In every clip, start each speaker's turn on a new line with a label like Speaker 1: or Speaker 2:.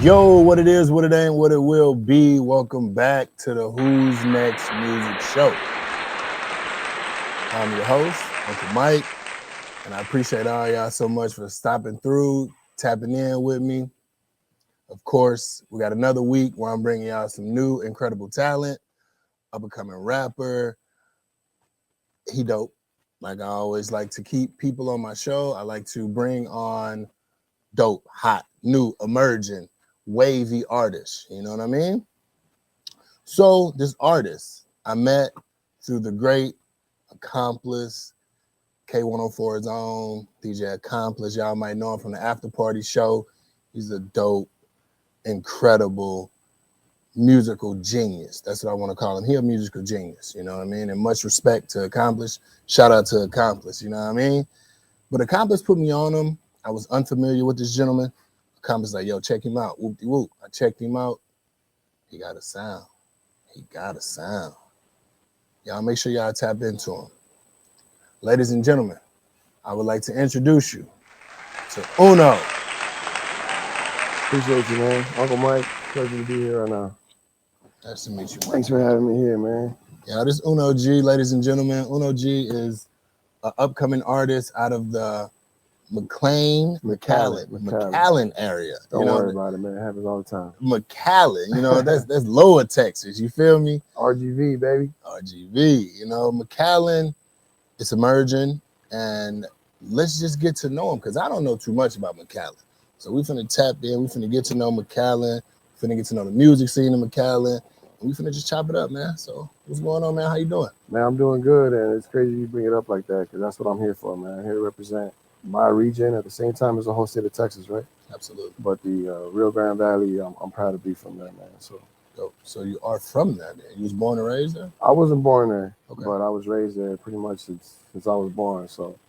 Speaker 1: Yo, what it is, what it ain't, what it will be. Welcome back to the Who's Next Music Show. I'm your host, Uncle Mike, and I appreciate all y'all so much for stopping through, tapping in with me. Of course, we got another week where I'm bringing y'all some new, incredible talent, up-and-coming rapper. He dope. Like I always like to keep people on my show. I like to bring on dope, hot, new, emerging, wavy artists. You know what I mean? So this artist I met through the great Accomplice, K104's own DJ Accomplice. Y'all might know him from the After Party show. He's a dope, incredible musical genius. That's what I want to call him. He's a musical genius, you know what I mean? And much respect to Accomplice. Shout out to Accomplice, you know what I mean? But Accomplice put me on him. I was unfamiliar with this gentleman. Accomplice like, yo, check him out. Whoop-de-whoop. I checked him out. He got a sound. Y'all make sure y'all tap into him. Ladies and gentlemen, I would like to introduce you to Uno.
Speaker 2: Appreciate you, man. Uncle Mike, pleasure to be here right now.
Speaker 1: Nice to meet you, Mike.
Speaker 2: Thanks for having me here, man.
Speaker 1: Yeah, this Uno G, ladies and gentlemen. Uno G is an upcoming artist out of the McAllen area.
Speaker 2: Don't worry about it, man. It happens all the time.
Speaker 1: McAllen, that's lower Texas. You feel me?
Speaker 2: RGV, baby.
Speaker 1: RGV. McAllen, it's emerging, and let's just get to know him because I don't know too much about McAllen. So we finna tap in. We finna get to know McAllen. Finna get to know the music scene in McAllen. And we finna just chop it up, man. So what's going on, man? How you doing?
Speaker 2: Man, I'm doing good, and it's crazy you bring it up like that because that's what I'm here for, man. I'm here to represent my region at the same time as the whole state of Texas, right?
Speaker 1: Absolutely.
Speaker 2: But the Rio Grande Valley, I'm proud to be from there, man.
Speaker 1: So you are from there, man? You was born and raised there?
Speaker 2: I wasn't born there,
Speaker 1: okay,
Speaker 2: but I was raised there pretty much since I was born. So,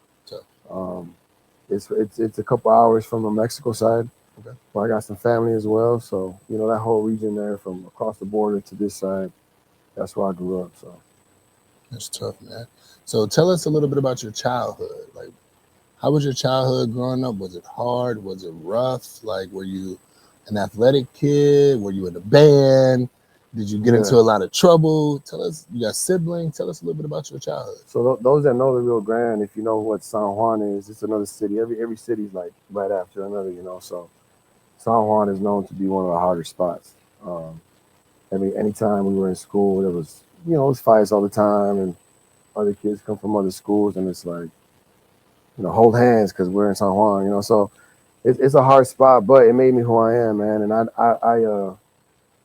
Speaker 2: it's a couple hours from the Mexico side.
Speaker 1: Okay.
Speaker 2: But I got some family as well, so that whole region there from across the border to this side, that's where I grew up. So
Speaker 1: that's tough, man. So tell us a little bit about your childhood. Like, how was your childhood growing up? Was it hard? Was it rough? Like, were you an athletic kid? Were you in a band? Did you get into a lot of trouble? Tell us, you got siblings? Tell us a little bit about your childhood.
Speaker 2: So those that know the Rio Grande, if you know what San Juan is, it's another city. Every city's like right after another, So San Juan is known to be one of the harder spots. Anytime we were in school, there was, it was fights all the time, and other kids come from other schools, and it's like, hold hands because we're in San Juan, So it's a hard spot, but it made me who I am, man. And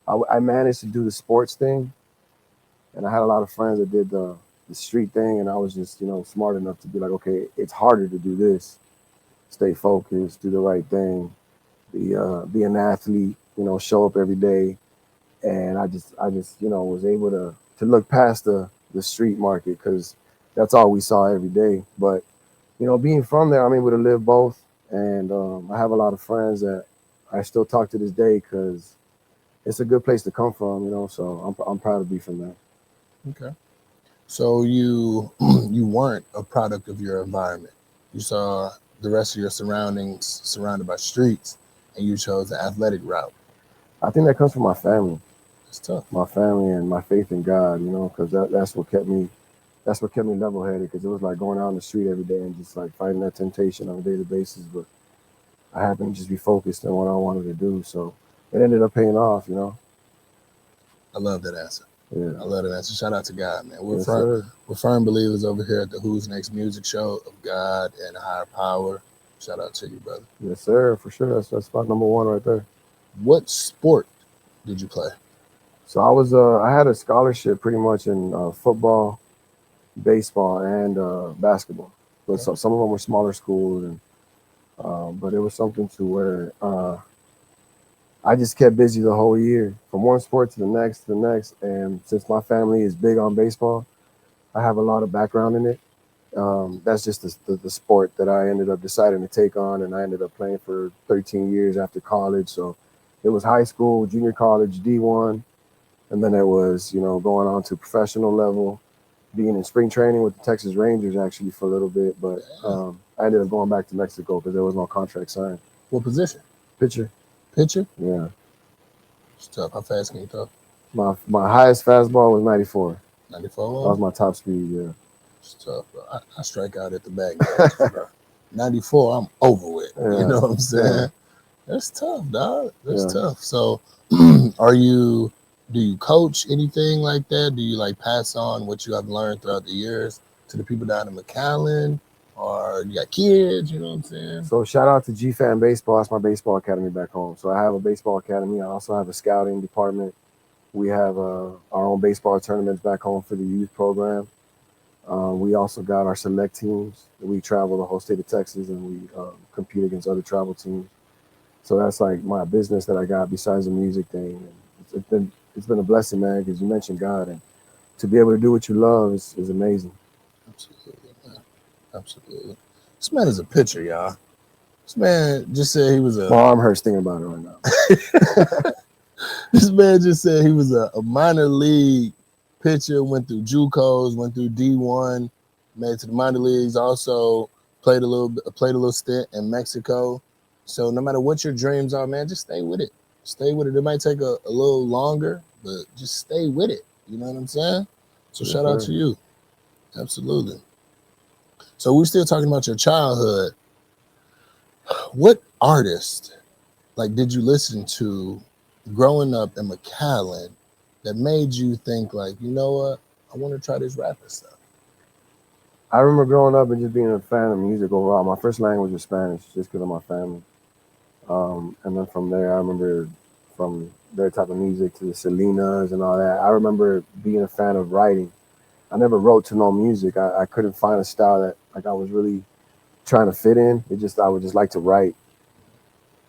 Speaker 2: I managed to do the sports thing, and I had a lot of friends that did the street thing, and I was just, smart enough to be like, okay, it's harder to do this. Stay focused, do the right thing, be an athlete, show up every day. And I just was able to look past the street market because that's all we saw every day. But, being from there, I'm able to live both. And I have a lot of friends that I still talk to this day because it's a good place to come from, so I'm proud to be from there.
Speaker 1: Okay. So you weren't a product of your environment. You saw the rest of your surroundings surrounded by streets, and you chose the athletic route.
Speaker 2: I think that comes from my family.
Speaker 1: It's tough.
Speaker 2: My family and my faith in God, because that's what kept me level-headed, because it was like going out on the street every day and just like fighting that temptation on a daily basis. But I happened to just be focused on what I wanted to do, so it ended up paying off,
Speaker 1: I love that answer.
Speaker 2: Yeah.
Speaker 1: I love that answer. Shout out to God, man. We're firm believers over here at the Who's Next Music Show of God and higher power. Shout out to you, brother.
Speaker 2: Yes, sir, for sure. That's spot number one right there.
Speaker 1: What sport did you play?
Speaker 2: So I had a scholarship pretty much in football, baseball, and basketball. But some of them were smaller schools, and but it was something to where I just kept busy the whole year, from one sport to the next. And since my family is big on baseball, I have a lot of background in it. That's just the sport that I ended up deciding to take on, and I ended up playing for 13 years after college. So it was high school, junior college, D1, and then it was, going on to professional level, being in spring training with the Texas Rangers actually for a little bit. But I ended up going back to Mexico because there was no contract signed.
Speaker 1: What position?
Speaker 2: Pitcher.
Speaker 1: Pitcher?
Speaker 2: Yeah.
Speaker 1: It's tough. How fast can you throw?
Speaker 2: My highest fastball was 94.
Speaker 1: 94
Speaker 2: That was my top speed. Yeah.
Speaker 1: It's tough, bro. I strike out at the back nines, bro. 94, I'm over with. You
Speaker 2: Yeah.
Speaker 1: know what I'm saying?
Speaker 2: Yeah.
Speaker 1: That's tough, dog. That's
Speaker 2: Yeah.
Speaker 1: tough. So, do you coach anything like that? Do you like pass on what you have learned throughout the years to the people down in McAllen? Or you got kids, you know what I'm saying?
Speaker 2: So shout out to G Fan Baseball. That's my baseball academy back home. So I have a baseball academy. I also have a scouting department. We have our own baseball tournaments back home for the youth program. We also got our select teams. We travel the whole state of Texas and we compete against other travel teams. So that's like my business that I got besides the music thing. And it's been a blessing, man, because you mentioned God, and to be able to do what you love is amazing.
Speaker 1: Absolutely, man. Absolutely. This man is a pitcher, y'all. This man just said he was
Speaker 2: My
Speaker 1: a.
Speaker 2: arm hurts thinking about it right now.
Speaker 1: This man just said he was a minor league pitcher. Went through JUCOs, went through D1, made it to the minor leagues. Also played a little stint in Mexico. So no matter what your dreams are, man, just stay with it. Stay with it. It might take a little longer, but just stay with it. You know what I'm saying? So
Speaker 2: Yes,
Speaker 1: shout out
Speaker 2: sir.
Speaker 1: to you. Absolutely. So we're still talking about your childhood. What artist did you listen to growing up in McAllen that made you think you know what, I want to try this rapping stuff?
Speaker 2: I remember growing up and just being a fan of music overall. My first language was Spanish, just because of my family. And then from there, I remember from their type of music to the Selenas and all that. I remember being a fan of writing. I never wrote to no music. I couldn't find a style that I was really trying to fit in. I would just like to write.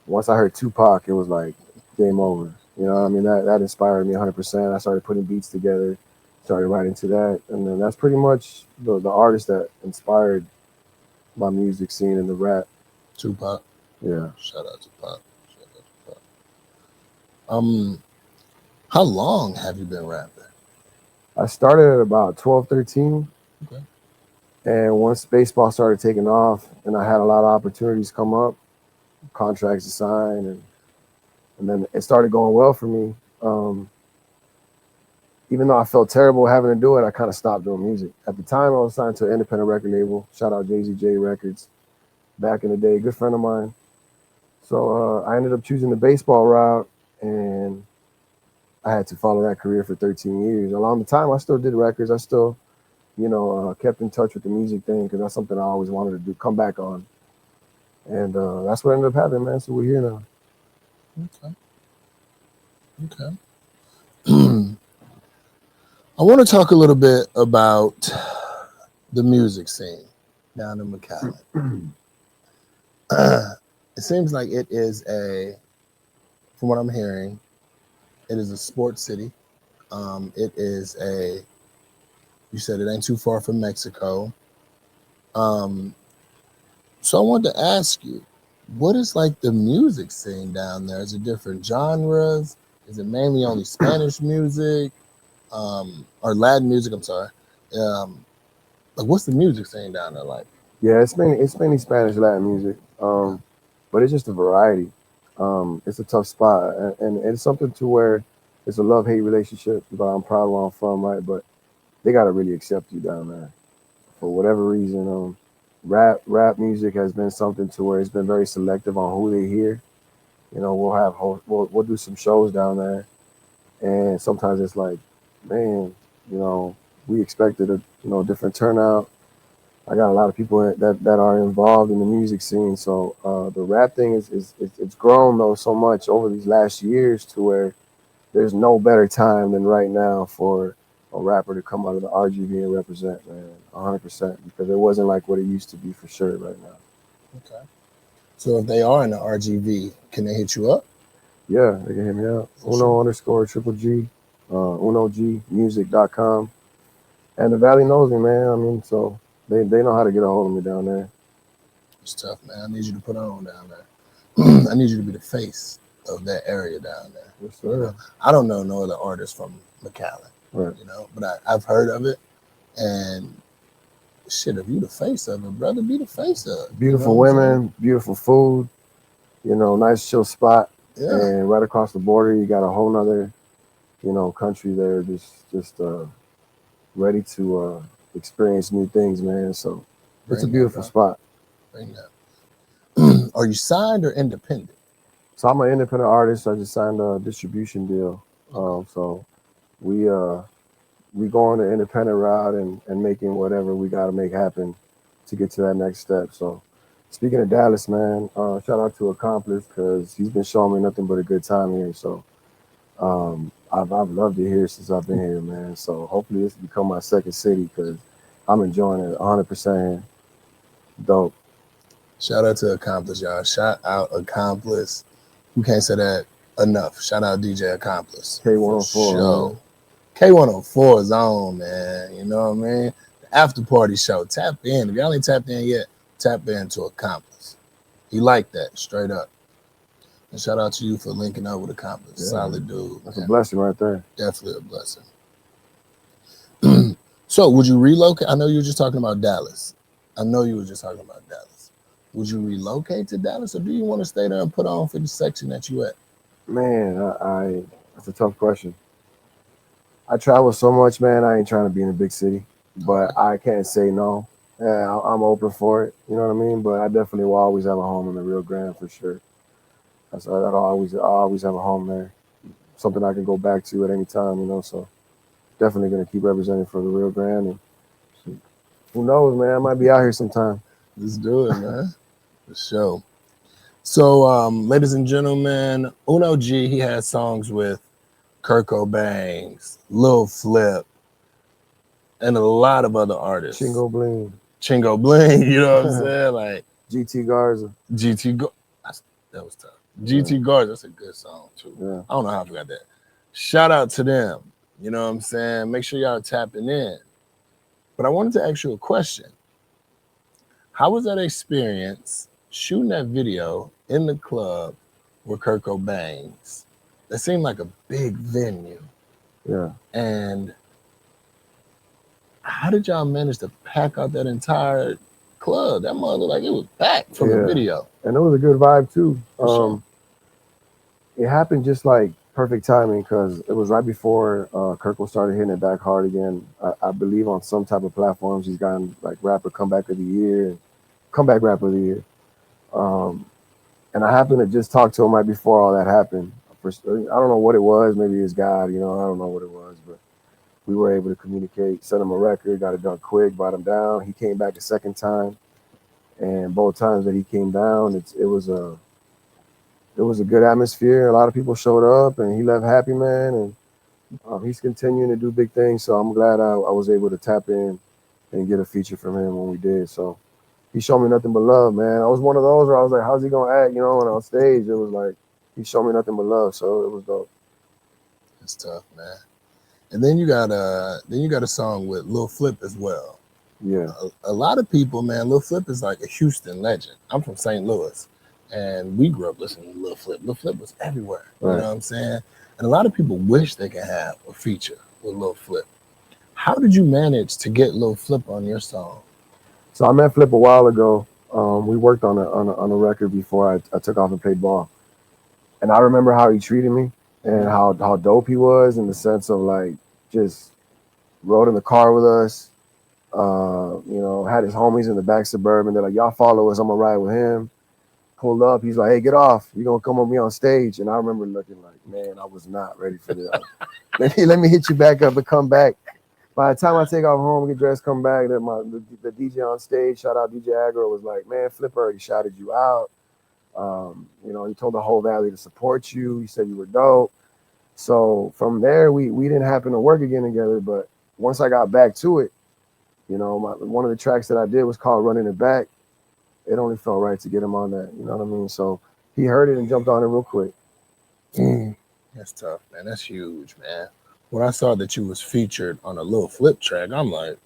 Speaker 2: Once I heard Tupac, it was like game over. You know what I mean? That inspired me 100%. I started putting beats together, started writing to that. And then that's pretty much the artist that inspired my music scene and the rap.
Speaker 1: Tupac.
Speaker 2: Yeah.
Speaker 1: Shout out to Pac. Shout out to Pac. How long have you been rapping?
Speaker 2: I started at about 12, 13.
Speaker 1: Okay.
Speaker 2: And once baseball started taking off and I had a lot of opportunities come up, contracts to sign, and then it started going well for me. Even though I felt terrible having to do it, I kind of stopped doing music. At the time, I was signed to an independent record label. Shout out JZJ Records. Back in the day, good friend of mine. So I ended up choosing the baseball route, and I had to follow that career for 13 years. Along the time, I still did records. I still, kept in touch with the music thing because that's something I always wanted to do, come back on. And that's what ended up happening, man. So we're here now.
Speaker 1: Okay. I want to talk a little bit about the music scene down in McAllen. It seems like it is from what I'm hearing, it is a sports city. It is you said it ain't too far from Mexico. So I wanted to ask you, what is the music scene down there? Is it different genres? Is it mainly only Spanish music? Or Latin music, I'm sorry. What's the music scene down there like?
Speaker 2: Yeah, it's mainly Spanish Latin music. But it's just a variety. It's a tough spot, and it's something to where it's a love-hate relationship. But I'm proud of where I'm from, right? But they gotta really accept you down there for whatever reason. Rap music has been something to where it's been very selective on who they hear. We'll do some shows down there, and sometimes it's like, man, we expected a different turnout. I got a lot of people that are involved in the music scene. So the rap thing it's grown though so much over these last years to where there's no better time than right now for a rapper to come out of the RGV and represent, man, 100%, because it wasn't like what it used to be for sure right now.
Speaker 1: Okay. So if they are in the RGV, can they hit you up?
Speaker 2: Yeah, they can hit me up. Uno_G, UnoGmusic.com. And the Valley knows me, man. I mean, so they know how to get a hold of me down there.
Speaker 1: It's tough, man. I need you to put on down there. I need you to be the face of that area down there.
Speaker 2: Yes, sir.
Speaker 1: I don't know no other artists from McAllen,
Speaker 2: right.
Speaker 1: But I've heard of it. And shit, if you the face of it, brother, be the face of it.
Speaker 2: Beautiful women, beautiful food, nice chill spot.
Speaker 1: Yeah.
Speaker 2: And right across the border, you got a whole nother, country there just ready to experience new things, man. So it's a
Speaker 1: Bring that,
Speaker 2: beautiful
Speaker 1: bro.
Speaker 2: spot.
Speaker 1: Bring that. Are you signed or independent?
Speaker 2: So I'm an independent artist. I just signed a distribution deal.
Speaker 1: Okay.
Speaker 2: So we going the independent route and making whatever we got to make happen to get to that next step. So speaking of Dallas, man, shout out to Accomplice because he's been showing me nothing but a good time here. So I've loved it here since I've been here, man. So hopefully this will become my second city because I'm enjoying it 100% dope.
Speaker 1: Shout out to Accomplice, y'all. Shout out Accomplice. We can't say that enough. Shout out DJ Accomplice. For
Speaker 2: K104,
Speaker 1: sure.
Speaker 2: man.
Speaker 1: K104 is on, man. You know what I mean? The after party show. Tap in. If y'all ain't tapped in yet, tap into Accomplice. He like that, straight up. And shout out to you for linking up with Accomplice.
Speaker 2: Yeah,
Speaker 1: Solid dude.
Speaker 2: that's
Speaker 1: man.
Speaker 2: a blessing right there.
Speaker 1: Definitely a blessing. So, would you relocate? I know you were just talking about Dallas. Would you relocate to Dallas, or do you want to stay there and put on for the section that you at?
Speaker 2: Man, I that's a tough question. I travel so much, man. I ain't trying to be in a big city, but I can't say no. Yeah, I'm open for it. You know what I mean? But I definitely will always have a home in the Rio Grande for sure. I'll always have a home there. Something I can go back to at any time. So definitely gonna keep representing for the Rio Grande. And who knows, man? I might be out here sometime.
Speaker 1: Let's do it, man. For sure. So, ladies and gentlemen, Uno G, he has songs with Kurt Cobain, Lil Flip, and a lot of other artists.
Speaker 2: Chingo Bling,
Speaker 1: Chingo Bling, you know what I'm saying? Like
Speaker 2: GT Garza.
Speaker 1: GT that was tough. GT Garza, that's a good song too.
Speaker 2: Yeah.
Speaker 1: I don't know how I forgot that. Shout out to them. You know what I'm saying? Make sure y'all tapping in. But I wanted to ask you a question. How was that experience shooting that video in the club with Kurt Cobain's? That seemed like a big venue.
Speaker 2: Yeah.
Speaker 1: And how did y'all manage to pack out that entire club? That mother looked like it was packed from the video.
Speaker 2: And it was a good vibe too.
Speaker 1: Sure.
Speaker 2: It happened just like perfect timing because it was right before Kirkle started hitting it back hard again. I believe on some type of platforms he's gotten like rapper comeback of the year and comeback rapper of the year. And I happened to just talk to him right before all that happened. I don't know what it was. Maybe it's God, I don't know what it was, but we were able to communicate, sent him a record, got it done quick, brought him down. He came back a second time. And both times that he came down, it was a good atmosphere. A lot of people showed up, and he left happy, man. And he's continuing to do big things. So I'm glad I was able to tap in and get a feature from him when we did. So he showed me nothing but love, man. I was one of those where I was like, how's he gonna act? And on stage, it was like he showed me nothing but love. So it was dope.
Speaker 1: It's tough, man. And then you got a song with Lil Flip as well.
Speaker 2: Yeah.
Speaker 1: A lot of people, man, Lil Flip is like a Houston legend. I'm from St. Louis, and we grew up listening to Lil Flip. Lil Flip was everywhere.
Speaker 2: Right.
Speaker 1: You know what I'm saying? And a lot of people wish they could have a feature with Lil Flip. How did you manage to get Lil Flip on your song?
Speaker 2: So I met Flip a while ago. We worked on a record before I took off and played ball, and I remember how he treated me and how dope he was in the sense of like just rode in the car with us. Had his homies in the back suburban. They're like, y'all follow us, I'm gonna ride with him. Pulled up, he's like, hey, get off. You're gonna come with me on stage. And I remember looking like, man, I was not ready for this. let me hit you back up and come back. By the time I take off home, get dressed, come back, the DJ on stage, shout out DJ Agro, was like, man, Flip already shouted you out. He told the whole valley to support you. He said you were dope. So from there, we didn't happen to work again together. But once I got back to it, one of the tracks that I did was called Running It Back. It only felt right to get him on that. You know what I mean? So he heard it and jumped on it real quick.
Speaker 1: That's tough, man. That's huge, man. When I saw that you was featured on a Lil Flip track, I'm like,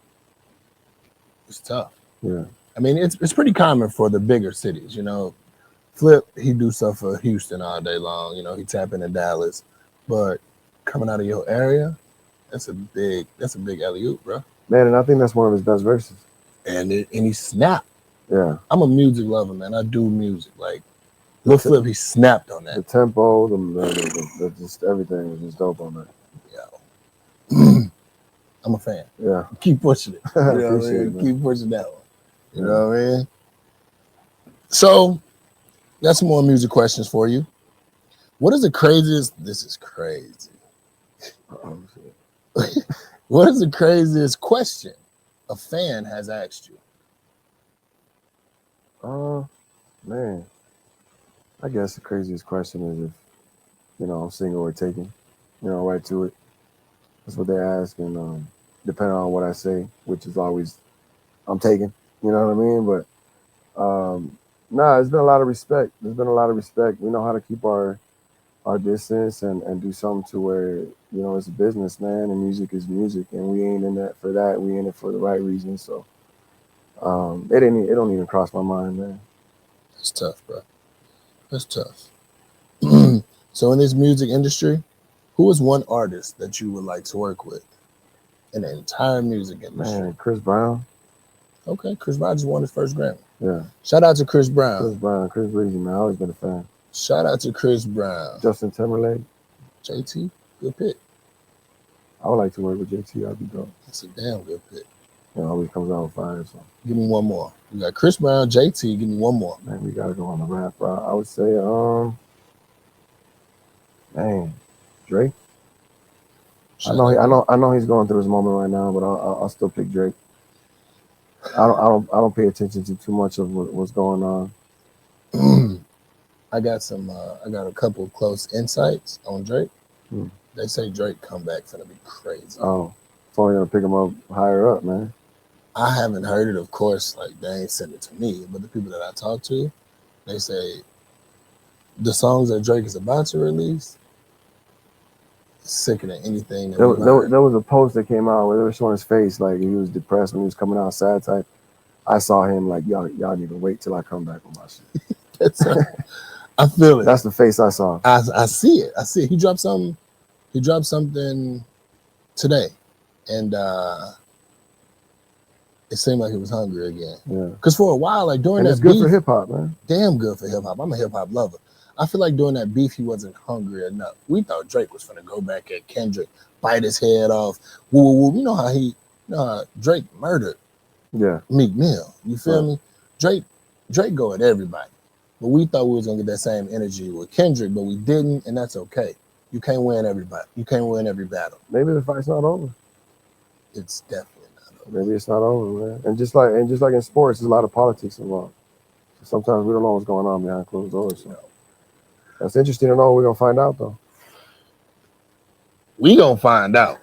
Speaker 1: it's tough.
Speaker 2: Yeah.
Speaker 1: I mean, it's pretty common for the bigger cities, Flip, he do stuff for Houston all day long. He tap into Dallas. But coming out of your area, that's a big alley-oop, bro.
Speaker 2: Man, and I think that's one of his best verses.
Speaker 1: And he snapped.
Speaker 2: Yeah.
Speaker 1: I'm a music lover, man. I do music. Like, Lil Flip, he snapped on
Speaker 2: The
Speaker 1: that.
Speaker 2: tempo, the just everything was just dope on that.
Speaker 1: Yo. I'm a fan.
Speaker 2: Yeah,
Speaker 1: Keep pushing it. You know what I
Speaker 2: appreciate
Speaker 1: mean?
Speaker 2: it, man.
Speaker 1: Keep pushing that one. You know what I mean? So, got some more music questions for you. What is the craziest? This is crazy.
Speaker 2: Oh, shit.
Speaker 1: What is the craziest question a fan has asked you?
Speaker 2: Man, I guess the craziest question is if I'm single or taken. Right to it. That's what they ask, and depending on what I say, which is always I'm taken. You know what I mean? But nah, it's been a lot of respect. There's been a lot of respect. We know how to keep our distance and do something to where it's a business, man, and music is music, and we ain't in that for that. We in it for the right reasons. So it don't even cross my mind, man.
Speaker 1: That's tough, bro. That's tough. So in this music industry, who is one artist that you would like to work with in the entire music industry?
Speaker 2: Man, Chris Brown.
Speaker 1: Okay, Chris Brown just won his first Grammy.
Speaker 2: Yeah.
Speaker 1: Shout out to Chris Brown.
Speaker 2: Chris Breezy, man. I've always been a fan.
Speaker 1: Shout out to Chris Brown.
Speaker 2: Justin Timberlake.
Speaker 1: JT, good pick.
Speaker 2: I would like to work with JT. I'd be dope.
Speaker 1: That's a damn good pick.
Speaker 2: Always comes out with fire. So
Speaker 1: give me one more. You got Chris Brown, JT. Give me one more.
Speaker 2: Man, we gotta go on the rap, bro. I would say, Drake. I know he's going through his moment right now, but I'll still pick Drake. I don't pay attention to too much of what's going on.
Speaker 1: I got a couple of close insights on Drake. They say Drake comeback's gonna be crazy.
Speaker 2: Oh, it's only gonna pick him up higher up, man.
Speaker 1: I haven't heard it, of course. Like they ain't sent it to me, but the people that I talk to, they say the songs that Drake is about to release sicker than anything.
Speaker 2: There was a post that came out where they were showing his face, like he was depressed when he was coming out sad type. I saw him like y'all need to wait till I come back with my shit.
Speaker 1: I feel it.
Speaker 2: That's the face I saw.
Speaker 1: I see it. I see it. He dropped something today, and it seemed like he was hungry again.
Speaker 2: Yeah.
Speaker 1: Because for a while, like during
Speaker 2: and
Speaker 1: that
Speaker 2: it's good
Speaker 1: beef,
Speaker 2: for hip hop, man.
Speaker 1: Damn good for hip hop. I'm a hip hop lover. I feel like during that beef, he wasn't hungry enough. We thought Drake was gonna go back at Kendrick, bite his head off. Woo, woo, woo. You know how Drake murdered Meek Mill. You feel me? Drake go at everybody. But we thought we was gonna get that same energy with Kendrick, but we didn't, and that's okay. You can't win everybody. You can't win every battle.
Speaker 2: Maybe the fight's not over.
Speaker 1: It's definitely not over.
Speaker 2: Maybe it's not over, man. And just like in sports, there's a lot of politics involved. So sometimes we don't know what's going on behind closed doors. So. That's interesting to know. We're gonna find out though.
Speaker 1: We gonna find out.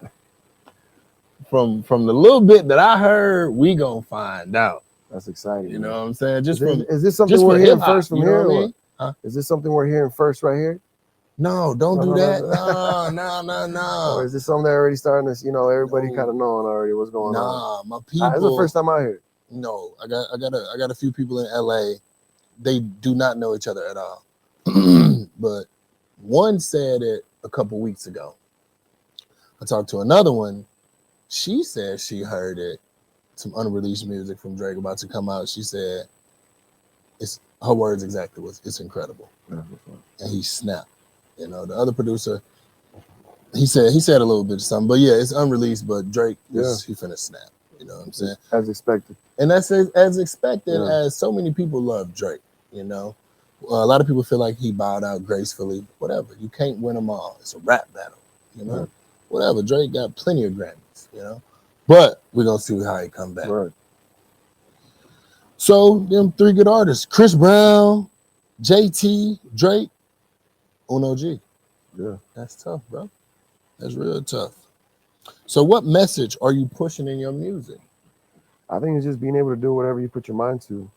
Speaker 1: From the little bit that I heard, we gonna find out.
Speaker 2: That's exciting.
Speaker 1: You know what I'm saying?
Speaker 2: Is this something we're hearing first from here?
Speaker 1: What I mean? Huh?
Speaker 2: Is this something we're hearing first right here?
Speaker 1: No, don't do that. No.
Speaker 2: Or is this something that already starting to, everybody kind of knowing already what's going on?
Speaker 1: Nah, my people.
Speaker 2: It's the first time I heard it.
Speaker 1: No, I got a few people in LA. They do not know each other at all. But one said it a couple weeks ago. I talked to another one. She said she heard it, some unreleased music from Drake about to come out. She said, her words exactly was, it's incredible. And he snapped. The other producer, he said a little bit of something, but yeah, it's unreleased, but Drake, he finna snap. You know what I'm saying?
Speaker 2: As expected.
Speaker 1: And that's as expected as so many people love Drake, A lot of people feel like he bowed out gracefully. Whatever. You can't win them all. It's a rap battle, Whatever. Drake got plenty of Grammys, But we're going to see how he come back.
Speaker 2: Right.
Speaker 1: So, them three good artists, Chris Brown, JT, Drake, Uno G.
Speaker 2: Yeah.
Speaker 1: That's tough, bro. That's real tough. So what message are you pushing in your music?
Speaker 2: I think it's just being able to do whatever you put your mind to.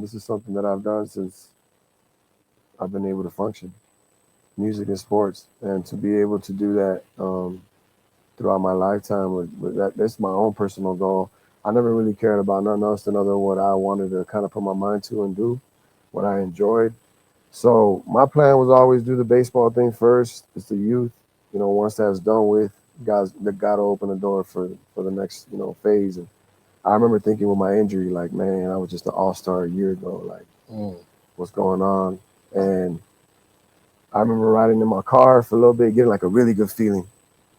Speaker 2: This is something that I've done since I've been able to function. Music and sports. And to be able to do that throughout my lifetime, with that's my own personal goal. I never really cared about nothing else than other what I wanted to kind of put my mind to and do, what I enjoyed. So my plan was always do the baseball thing first. It's the youth. Once that's done with, God will open the door for the next, phase. And I remember thinking with my injury, like, man, I was just an all-star a year ago. Like, what's going on? And I remember riding in my car for a little bit, getting like a really good feeling.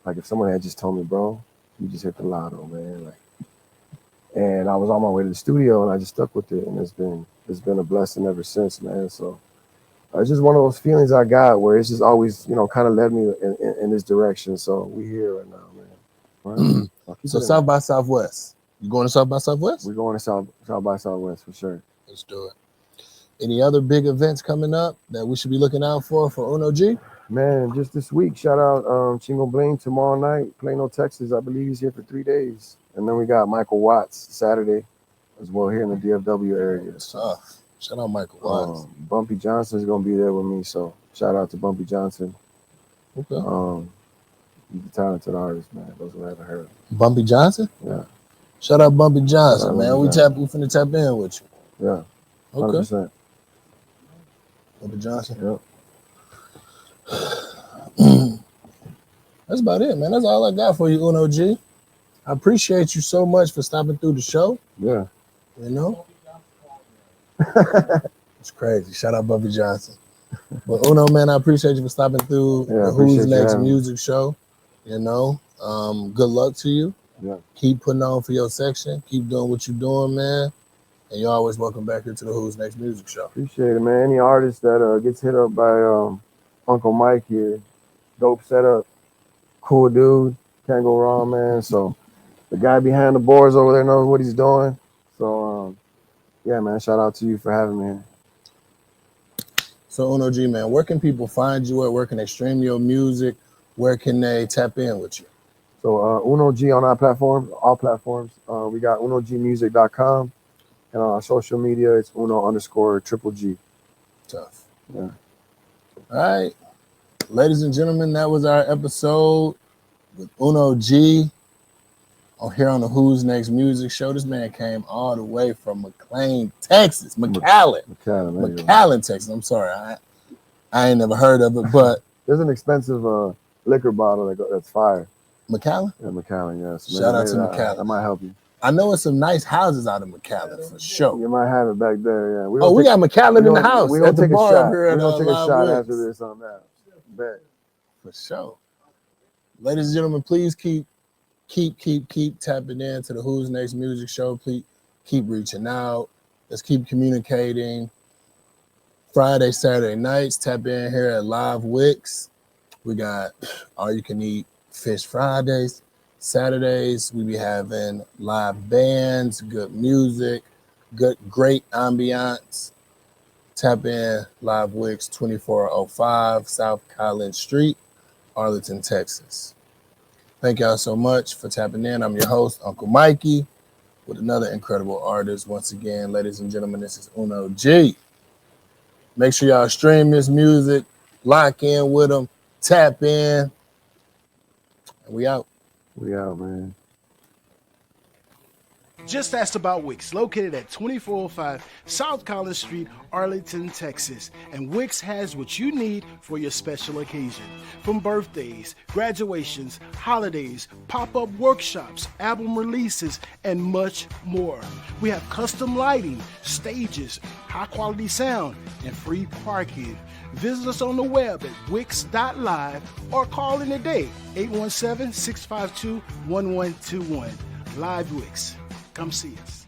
Speaker 2: Like if someone had just told me, bro, you just hit the lotto, man. Like, and I was on my way to the studio, and I just stuck with it, and it's been a blessing ever since, man. So it's just one of those feelings I got where it's just always, kind of led me in this direction. So we here right now, man. Right?
Speaker 1: So South by Southwest. You going to South by Southwest?
Speaker 2: We're going to South by Southwest for sure.
Speaker 1: Let's do it. Any other big events coming up that we should be looking out for Uno G?
Speaker 2: Man, just this week, shout out Chingo Bling tomorrow night, Plano, Texas. I believe he's here for 3 days. And then we got Michael Watts Saturday as well here in the DFW area.
Speaker 1: So, shout out Michael Watts.
Speaker 2: Bumpy Johnson is going to be there with me, so shout out to Bumpy Johnson.
Speaker 1: Okay.
Speaker 2: He's a talented artist, man. Those who haven't heard.
Speaker 1: Bumpy Johnson?
Speaker 2: Yeah.
Speaker 1: Shout out Bumpy Johnson, man. We
Speaker 2: Johnson.
Speaker 1: finna tap in with you.
Speaker 2: Yeah. 100%.
Speaker 1: Okay. Bumpy Johnson.
Speaker 2: Yep.
Speaker 1: That's about it, man. That's all I got for you, Uno G. I appreciate you so much for stopping through the show.
Speaker 2: Yeah.
Speaker 1: It's crazy. Shout out Bumpy Johnson. But Uno, man, I appreciate you for stopping through the Who's Next music show. Good luck to you.
Speaker 2: Yeah.
Speaker 1: Keep putting on for your section. Keep doing what you're doing, man. And you're always welcome back here to the Who's Next music show.
Speaker 2: Appreciate it, man. Any artist that gets hit up by Uncle Mike here, dope setup, cool dude, can't go wrong, man. So the guy behind the boards over there knows what he's doing. So yeah, man, shout out to you for having me here.
Speaker 1: So Uno G, man, where can people find you at? Where can they stream your music? Where can they tap in with you?
Speaker 2: So Uno G on all platforms. We got unogmusic.com. And on our social media, it's Uno_G.
Speaker 1: Tough.
Speaker 2: Yeah.
Speaker 1: All right. Ladies and gentlemen, that was our episode with Uno G here on the Who's Next music show. This man came all the way from McAllen, Texas. McAllen, Texas. I'm sorry. I ain't never heard of it, but
Speaker 2: there's an expensive liquor bottle that's fire.
Speaker 1: McAllen?
Speaker 2: Yeah, McAllen, yes.
Speaker 1: Shout out to McAllen.
Speaker 2: That might help you.
Speaker 1: I know it's some nice houses out of McAllen for sure.
Speaker 2: You might have it back there, yeah.
Speaker 1: We got McAllen in the house.
Speaker 2: We're going to take a shot.
Speaker 1: We're
Speaker 2: going to take a shot after this on that. Bet.
Speaker 1: For sure. Ladies and gentlemen, please keep tapping into the Who's Next music show. Please keep reaching out. Let's keep communicating. Friday, Saturday nights, tap in here at Live Wicks. We got all you can eat fish Fridays. Saturdays, we be having live bands, good music, great ambiance. Tap in Live Wicks, 2405 South Collins Street, Arlington, Texas. Thank y'all so much for tapping in. I'm your host, Uncle Mikey, with another incredible artist. Once again, ladies and gentlemen, this is Uno G. Make sure y'all stream this music, lock in with them, tap in, and we out.
Speaker 2: We out, man.
Speaker 3: Just asked about Wicks, located at 2405 South Collins Street, Arlington, Texas. And Wicks has what you need for your special occasion. From birthdays, graduations, holidays, pop-up workshops, album releases, and much more. We have custom lighting, stages, high-quality sound, and free parking. Visit us on the web at wix.live or call in today, 817-652-1121. Live Wicks. Come see us.